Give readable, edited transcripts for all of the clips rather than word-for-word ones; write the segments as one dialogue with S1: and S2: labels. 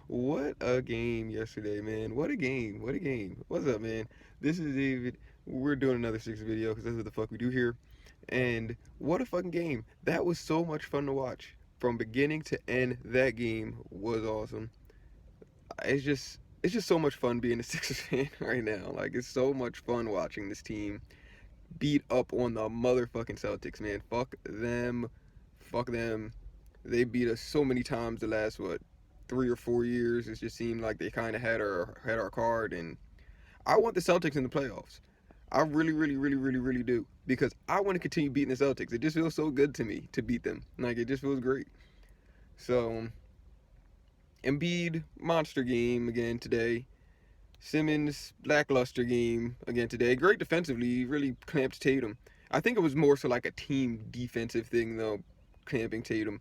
S1: What a game yesterday, man. What a game. What a game. What's up, man? This is David. We're doing another Six video because that's what the fuck we do here. And what a fucking game. That was so much fun to watch. From beginning to end, that game was awesome. It's just so much fun being a Sixers fan right now. Like it's so much fun watching this team beat up on the motherfucking Celtics, man. Fuck them. Fuck them. They beat us so many times the last 3 or 4 years. It just seemed like they kind of had our card, and I want the Celtics in the playoffs. I really, really, really, really, really do because I want to continue beating the Celtics. It just feels so good to me to beat them. Like it just feels great. So Embiid monster game again today. Simmons lackluster game again today. Great defensively, he really clamped Tatum. I think it was more so like a team defensive thing though, clamping Tatum.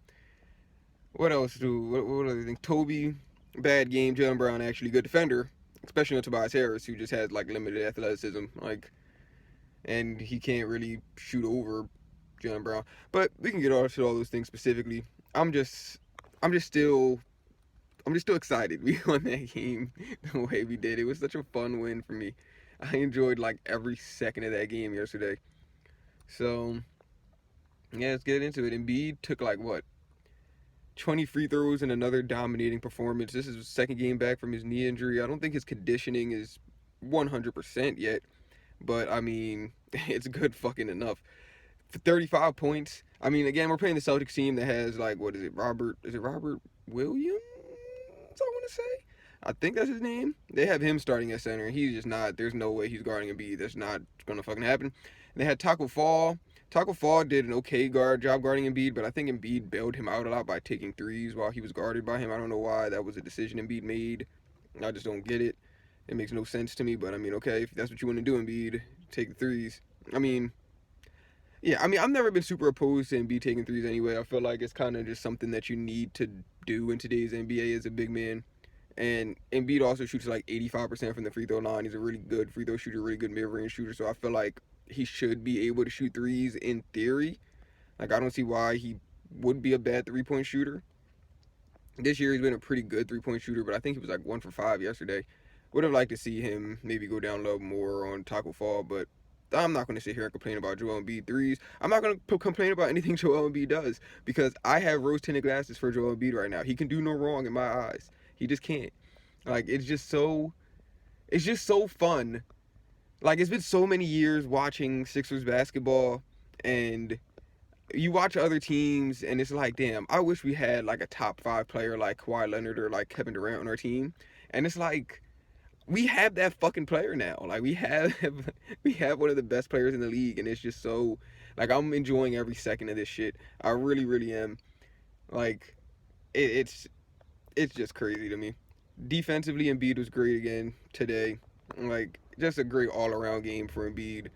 S1: What else do? What other thing? Toby, bad game. Jalen Brown actually good defender, especially on Tobias Harris, who just has like limited athleticism, like, and he can't really shoot over Jalen Brown. But we can get to all those things specifically. I'm just, I'm just still, I'm just still excited we won that game the way we did. It was such a fun win for me. I enjoyed like every second of that game yesterday. So yeah, let's get into it. Embiid took like what 20 free throws and another dominating performance. This is his second game back from his knee injury. I don't think his conditioning is 100% yet, but I mean, it's good fucking enough. For 35 points. I mean, again, we're playing the Celtics team that has like what is it? Robert Williams? I want to say. I think that's his name. They have him starting at center. He's just not. There's no way he's guarding Embiid. That's not gonna fucking happen. And they had Taco Fall. Taco Fall did an okay job guarding Embiid, but I think Embiid bailed him out a lot by taking threes while he was guarded by him. I don't know why that was a decision Embiid made. I just don't get it. It makes no sense to me. But I mean, okay, if that's what you want to do, Embiid, take the threes. I mean, yeah, I mean, I've never been super opposed to Embiid taking threes anyway. I feel like it's kind of just something that you need to do in today's NBA as a big man. And Embiid also shoots like 85% from the free throw line. He's a really good free throw shooter, really good mid-range shooter. So I feel like he should be able to shoot threes in theory. Like I don't see why he would be a bad three-point shooter. This year he's been a pretty good three-point shooter, but I think he was like 1 for 5 yesterday. Would have liked to see him maybe go down a little more on Taco Fall, but I'm not going to sit here and complain about Joel Embiid threes. I'm not going to complain about anything Joel Embiid does because I have rose-tinted glasses for Joel Embiid right now. He can do no wrong in my eyes. He just can't. Like it's just so fun. Like it's been so many years watching Sixers basketball, and you watch other teams, and it's like, damn, I wish we had like a top 5 player like Kawhi Leonard or like Kevin Durant on our team, and it's like we have that fucking player now. Like we have we have one of the best players in the league, and it's just so like I'm enjoying every second of this shit. I really, really am. Like it's just crazy to me. Defensively, Embiid was great again today. Like just a great all-around game for Embiid.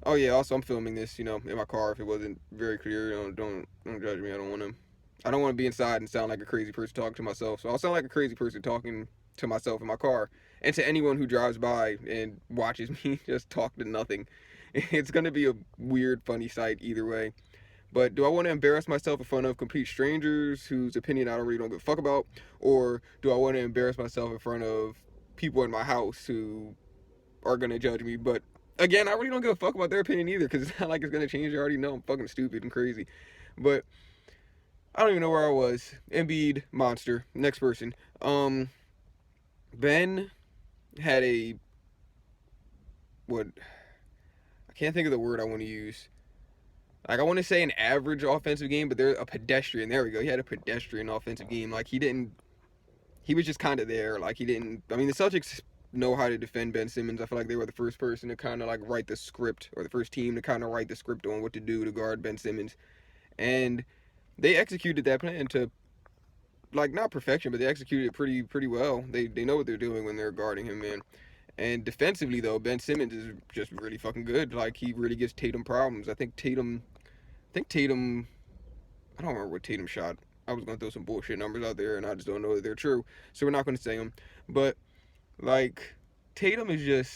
S1: Oh yeah, also I'm filming this, in my car. If it wasn't very clear, don't judge me. I don't want to be inside and sound like a crazy person talking to myself. So I'll sound like a crazy person talking to myself in my car and to anyone who drives by and watches me just talk to nothing. It's gonna be a weird, funny sight either way. But do I want to embarrass myself in front of complete strangers whose opinion I really don't give a fuck about? Or do I want to embarrass myself in front of people in my house who are going to judge me? But again, I really don't give a fuck about their opinion either because it's not like it's going to change. They already know I'm fucking stupid and crazy. But I don't even know where I was. Embiid, monster. Next person. Ben had a, what, I can't think of the word I want to use. Like I want to say an average offensive game, but they're a pedestrian. There we go. He had a pedestrian offensive game. Like he didn't. He was just kind of there. Like he didn't. I mean, the Celtics know how to defend Ben Simmons. I feel like they were the first person to kind of like write the script, or the first team to kind of write the script on what to do to guard Ben Simmons, and they executed that plan to like not perfection, but they executed it pretty well. They know what they're doing when they're guarding him, man. And defensively though, Ben Simmons is just really fucking good. Like he really gives Tatum problems. I think Tatum, I don't remember what Tatum shot. I was going to throw some bullshit numbers out there, and I just don't know that they're true. So we're not going to say them. But, like, Tatum is just,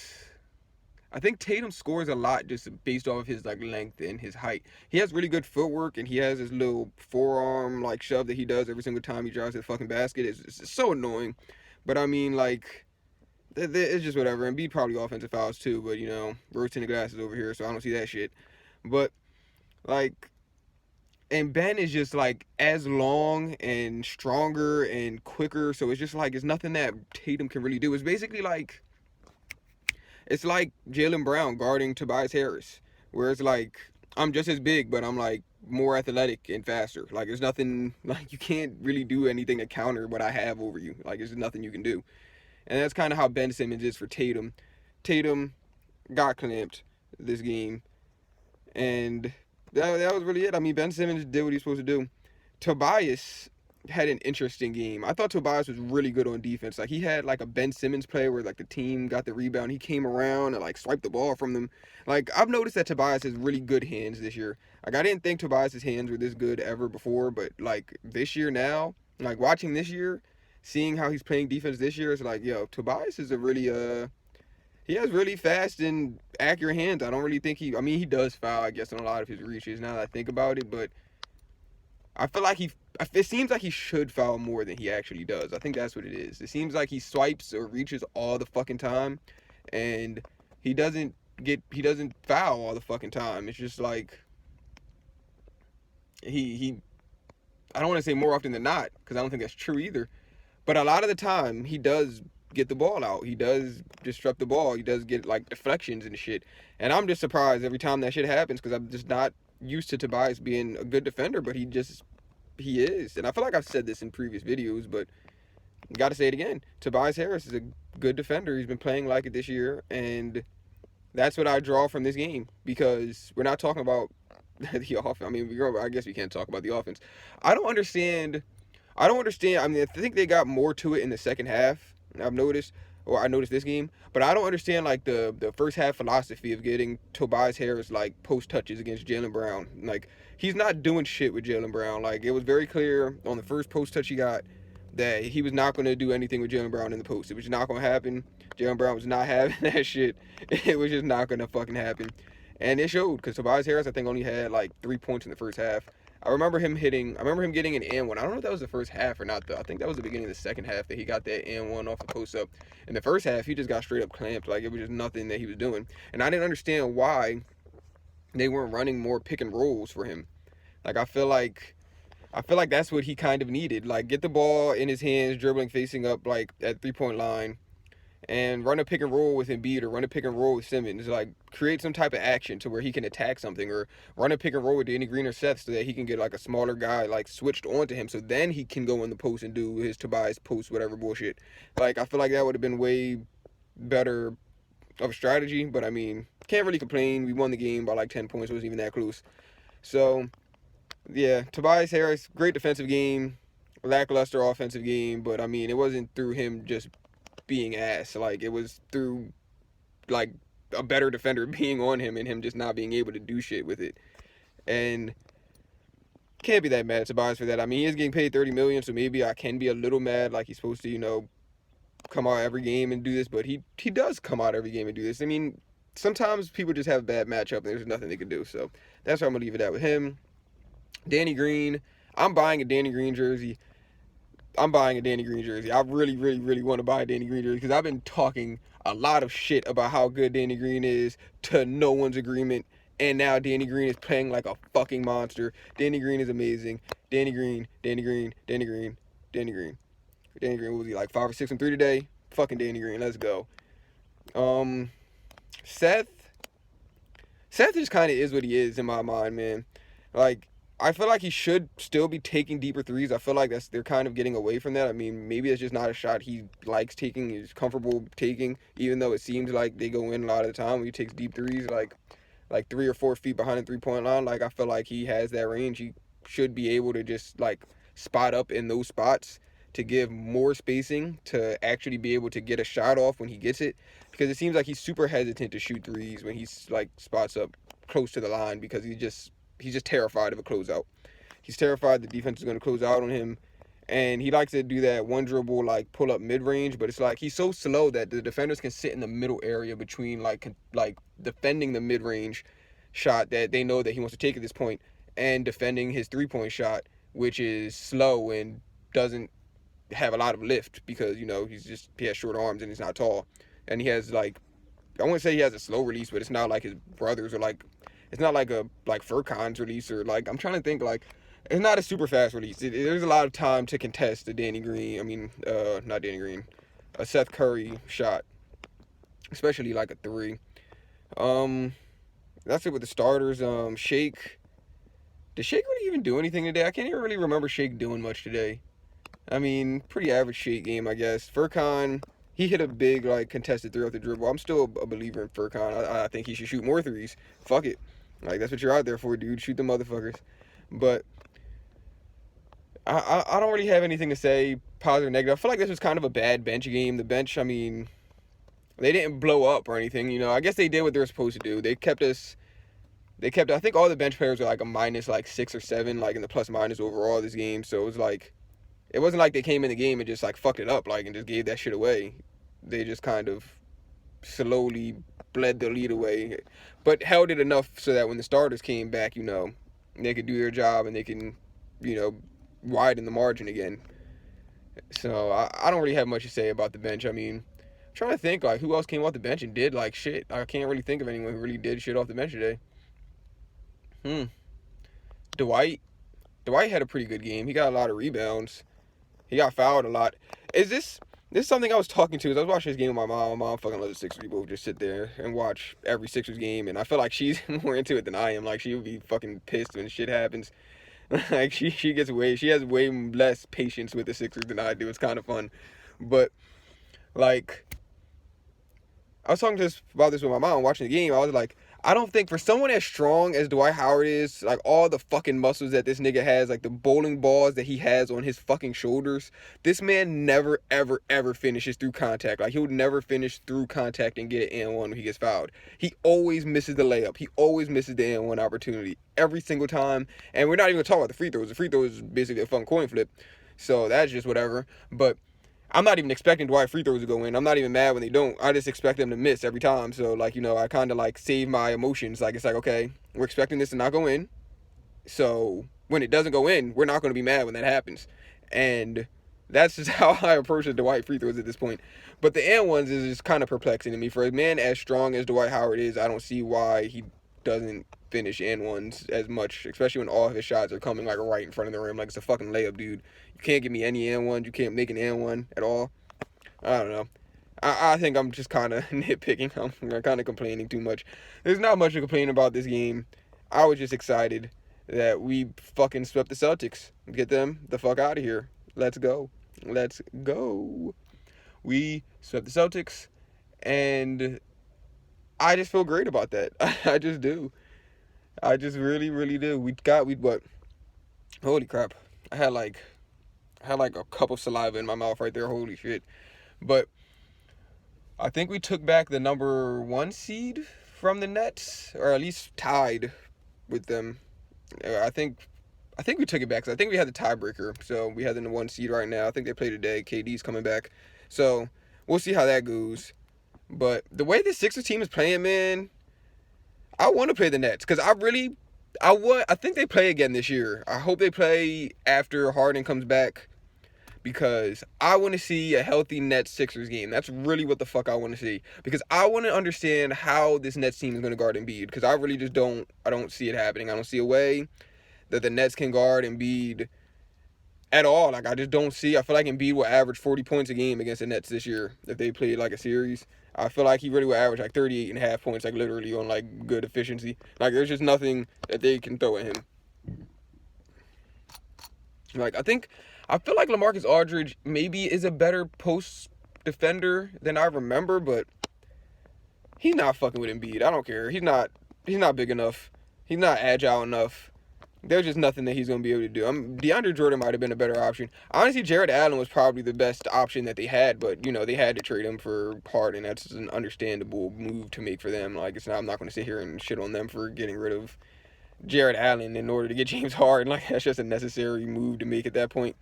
S1: I think Tatum scores a lot just based off of his like length and his height. He has really good footwork, and he has his little forearm like shove that he does every single time he drives to the fucking basket. It's so annoying, but I mean like it's just whatever. And B probably offensive fouls too, but you know, roasting the glasses over here, so I don't see that shit. But like, and Ben is just like as long and stronger and quicker, so it's just like it's nothing that Tatum can really do. It's like Jaylen Brown guarding Tobias Harris, where it's like I'm just as big, but I'm like more athletic and faster. Like there's nothing like you can't really do anything to counter what I have over you. Like there's nothing you can do. And that's kind of how Ben Simmons is for Tatum. Tatum got clamped this game, and that was really it. I mean, Ben Simmons did what he's supposed to do. Tobias had an interesting game. I thought Tobias was really good on defense. Like he had like a Ben Simmons play where like the team got the rebound, he came around and like swiped the ball from them. Like I've noticed that Tobias has really good hands this year. Like I didn't think Tobias's hands were this good ever before, but like this year now, like watching this year, seeing how he's playing defense this year, it's like, yo, Tobias is a really he has really fast and accurate hands. I don't really think I mean, he does foul, I guess, on a lot of his reaches now that I think about it, but I feel like it seems like he should foul more than he actually does. I think that's what it is. It seems like he swipes or reaches all the fucking time, and he doesn't foul all the fucking time. It's just like, I don't want to say more often than not, because I don't think that's true either, but a lot of the time, he does get the ball out. He does disrupt the ball. He does get, like, deflections and shit. And I'm just surprised every time that shit happens because I'm just not used to Tobias being a good defender, but he is. And I feel like I've said this in previous videos, but got to say it again. Tobias Harris is a good defender. He's been playing like it this year, and that's what I draw from this game because we're not talking about the offense. I mean, I guess we can't talk about the offense. I don't understand. I mean, I think they got more to it in the second half. I've noticed, or I noticed this game, but I don't understand like the first half philosophy of getting Tobias Harris like post touches against Jaylen Brown. Like he's not doing shit with Jaylen Brown. Like it was very clear on the first post touch he got that he was not going to do anything with Jaylen Brown in the post. It was not going to happen. Jaylen Brown was not having that shit. It was just not going to fucking happen, and it showed because Tobias Harris I think only had like 3 points in the first half. I remember him getting an and one. I don't know if that was the first half or not though. I think that was the beginning of the second half that he got that and one off the post up. In the first half, he just got straight up clamped. Like it was just nothing that he was doing. And I didn't understand why they weren't running more pick and rolls for him. Like I feel like that's what he kind of needed. Like get the ball in his hands, dribbling, facing up like at 3-point line, and run a pick and roll with Embiid or run a pick and roll with Simmons. Like create some type of action to where he can attack something, or run a pick and roll with Danny Green or Seth so that he can get like a smaller guy like switched onto him, so then he can go in the post and do his Tobias post whatever bullshit. Like I feel like that would have been way better of a strategy. But I mean, can't really complain. We won the game by like 10 points. It wasn't even that close. So yeah, Tobias Harris, great defensive game, lackluster offensive game. But I mean, it wasn't through him just being ass. Like it was through like a better defender being on him and him just not being able to do shit with it. And can't be that mad at Tobias for that. I mean, he is getting paid $30 million, so maybe I can be a little mad. Like he's supposed to, you know, come out every game and do this, but he does come out every game and do this. I mean, sometimes people just have a bad matchup and there's nothing they can do. So that's why I'm gonna leave it at with him. Danny Green, I'm buying a Danny Green jersey. I really, really, really want to buy a Danny Green jersey because I've been talking a lot of shit about how good Danny Green is to no one's agreement. And now Danny Green is playing like a fucking monster. Danny Green is amazing. Danny Green. Danny Green, what was he, like 5 or 6 and 3 today? Fucking Danny Green, let's go. Seth just kind of is what he is in my mind, man. Like, I feel like he should still be taking deeper threes. I feel like they're kind of getting away from that. I mean, maybe it's just not a shot he likes taking, he's comfortable taking, even though it seems like they go in a lot of the time when he takes deep threes, like 3 or 4 feet behind the 3-point line. Like, I feel like he has that range. He should be able to just, like, spot up in those spots to give more spacing to actually be able to get a shot off when he gets it. Because it seems like he's super hesitant to shoot threes when he's, like, spots up close to the line because he's just terrified of a closeout. He's terrified the defense is going to close out on him. and he likes to do that one dribble like pull up mid range, but it's like he's so slow that the defenders can sit in the middle area between like defending the mid range shot that they know that he wants to take at this point, and defending his 3-point shot, which is slow and doesn't have a lot of lift because he has short arms and he's not tall, and he has like, I wouldn't say he has a slow release, but it's not like his brothers, or like it's not like a like Furkan's release, or like I'm trying to think, like it's not a super fast release. There's a lot of time to contest the Danny Green. I mean, not Danny Green, a Seth Curry shot, especially like a three. Um, that's it with the starters. Shake. Did Shake really even do anything today? I can't even really remember Shake doing much today. I mean, pretty average Shake game, I guess. Furkan, he hit a big like contested three off the dribble. I'm still a believer in Furkan. I think he should shoot more threes. Fuck it, like that's what you're out there for, dude. Shoot the motherfuckers. But I don't really have anything to say positive or negative. I feel like this was kind of a bad bench game. The bench, I mean, they didn't blow up or anything. I guess they did what they were supposed to do. They kept us. I think all the bench players were like a minus like 6 or 7, like in the plus minus overall this game. So it was like, it wasn't like they came in the game and just like fucked it up, like, and just gave that shit away. They just kind of slowly bled the lead away, but held it enough so that when the starters came back, they could do their job and they can, widen the margin again. So I don't really have much to say about the bench. I mean, I'm trying to think like who else came off the bench and did like shit. I can't really think of anyone who really did shit off the bench today. Dwight. Dwight had a pretty good game. He got a lot of rebounds. He got fouled a lot. This is something I was talking to. I was watching this game with my mom. My mom fucking loves the Sixers. We both just sit there and watch every Sixers game, and I feel like she's more into it than I am. Like, she would be fucking pissed when shit happens. Like, she has way less patience with the Sixers than I do. It's kind of fun. But, like, I was talking about this with my mom watching the game. I was like, I don't think for someone as strong as Dwight Howard is, like all the fucking muscles that this nigga has, like the bowling balls that he has on his fucking shoulders, this man never, ever, ever finishes through contact. Like, he would never finish through contact and get an N1 when he gets fouled. He always misses the layup. He always misses the N1 opportunity every single time. And we're not even going to talk about the free throws. The free throws is basically a fucking coin flip. So that's just whatever. But I'm not even expecting Dwight free throws to go in. I'm not even mad when they don't. I just expect them to miss every time. So, like, I kind of, like, save my emotions. Like, it's like, okay, we're expecting this to not go in. So, when it doesn't go in, we're not going to be mad when that happens. And that's just how I approach the Dwight free throws at this point. But the N1s is just kind of perplexing to me. For a man as strong as Dwight Howard is, I don't see why he doesn't finish N1s as much, especially when all of his shots are coming, like, right in front of the rim. Like, it's a fucking layup, dude. You can't give me any N1s. You can't make an N1 at all. I don't know. I think I'm just kind of nitpicking. I'm kind of complaining too much. There's not much to complain about this game. I was just excited that we fucking swept the Celtics. Get them the fuck out of here. Let's go. Let's go. We swept the Celtics, and I just feel great about that. I just do. I just really, really do. We what? Holy crap. I had like a cup of saliva in my mouth right there. Holy shit. But I think we took back the number 1 seed from the Nets, or at least tied with them. I think we took it back, because I think we had the tiebreaker. So we have the 1 seed right now. I think they play today. KD's coming back. So we'll see how that goes. But the way the Sixers team is playing, man, I want to play the Nets, because I think they play again this year. I hope they play after Harden comes back, because I want to see a healthy Nets Sixers game. That's really what the fuck I want to see, because I want to understand how this Nets team is going to guard Embiid, because I really just don't see it happening. I don't see a way that the Nets can guard Embiid at all. Like, I just don't see. I feel like Embiid will average 40 points a game against the Nets this year if they play like a series. I feel like he really will average like 38.5 points, like literally on like good efficiency. Like, there's just nothing that they can throw at him. Like, I feel like LaMarcus Aldridge maybe is a better post defender than I remember, but he's not fucking with Embiid. I don't care. He's not big enough. He's not agile enough. There's just nothing that he's going to be able to do. DeAndre Jordan might have been a better option. Honestly, Jared Allen was probably the best option that they had, but, they had to trade him for Harden. That's an understandable move to make for them. Like, I'm not going to sit here and shit on them for getting rid of Jared Allen in order to get James Harden. Like, that's just a necessary move to make at that point.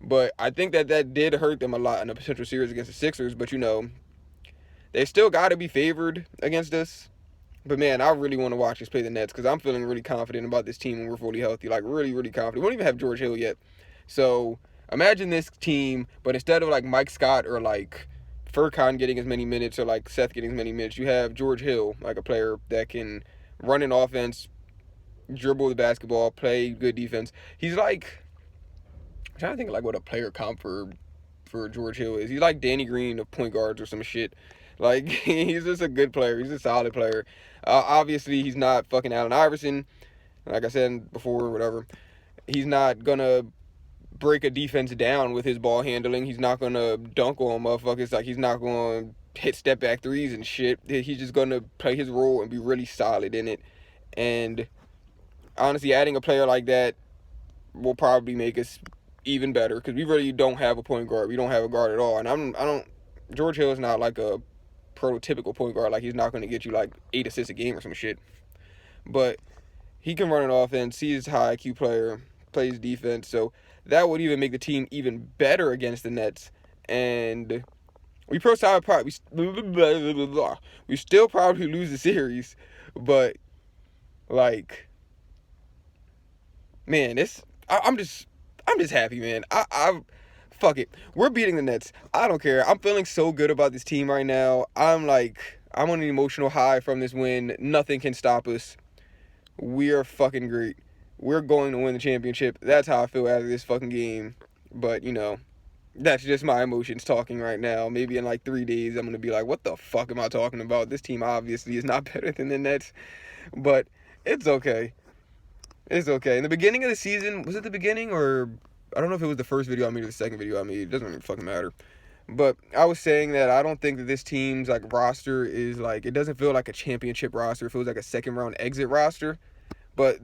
S1: But I think that did hurt them a lot in a potential series against the Sixers. But, they still got to be favored against us. But, man, I really want to watch us play the Nets because I'm feeling really confident about this team when we're fully healthy. Like, really, really confident. We don't even have George Hill yet. So, imagine this team, but instead of, like, Mike Scott or, like, Furkan getting as many minutes or, like, Seth getting as many minutes, you have George Hill, like, a player that can run an offense, dribble the basketball, play good defense. He's like, I'm trying to think, like, what a player comp for George Hill is. He's like Danny Green of point guards or some shit. Like, he's just a good player. He's a solid player. Obviously, he's not fucking Allen Iverson. Like I said before, whatever. He's not gonna break a defense down with his ball handling. He's not gonna dunk on motherfuckers. Like, he's not gonna hit step back threes and shit. He's just gonna play his role and be really solid in it. And honestly, adding a player like that will probably make us even better because we really don't have a point guard. We don't have a guard at all. And I don't. George Hill is not like a prototypical point guard. Like, he's not going to get you like 8 assists a game or some shit. But he can run an offense. He's a high IQ player. Plays defense. So that would even make the team even better against the Nets. And we still probably lose the series. But, like, man, I'm just happy, man. I fuck it. We're beating the Nets. I don't care. I'm feeling so good about this team right now. I'm on an emotional high from this win. Nothing can stop us. We are fucking great. We're going to win the championship. That's how I feel after this fucking game. But, that's just my emotions talking right now. Maybe in like 3 days, I'm going to be like, what the fuck am I talking about? This team obviously is not better than the Nets. But it's okay. It's okay. In the beginning of the season, was it the beginning or I don't know if it was the first video I made or the second video I made. It doesn't really fucking matter. But I was saying that I don't think that this team's like roster is like, it doesn't feel like a championship roster. It feels like a second round exit roster. But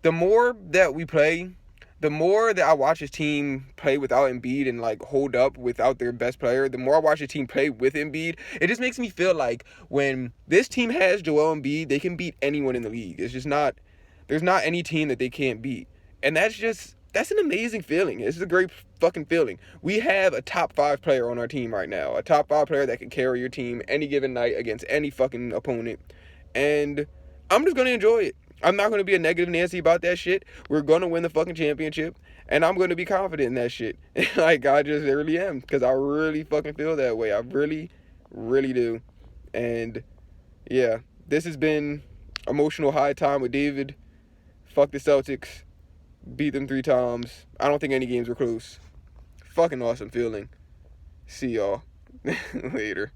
S1: the more that we play, the more that I watch this team play without Embiid and like hold up without their best player, the more I watch the team play with Embiid, it just makes me feel like when this team has Joel Embiid, they can beat anyone in the league. It's just not, there's not any team that they can't beat. And that's an amazing feeling. It's a great fucking feeling. We have a top 5 player on our team right now. A top 5 player that can carry your team any given night against any fucking opponent. And I'm just going to enjoy it. I'm not going to be a negative Nancy about that shit. We're going to win the fucking championship. And I'm going to be confident in that shit. Like, I just really am. Because I really fucking feel that way. I really, really do. And, yeah. This has been emotional high time with David. Fuck the Celtics. Beat them 3 times. I don't think any games were close. Fucking awesome feeling. See y'all later.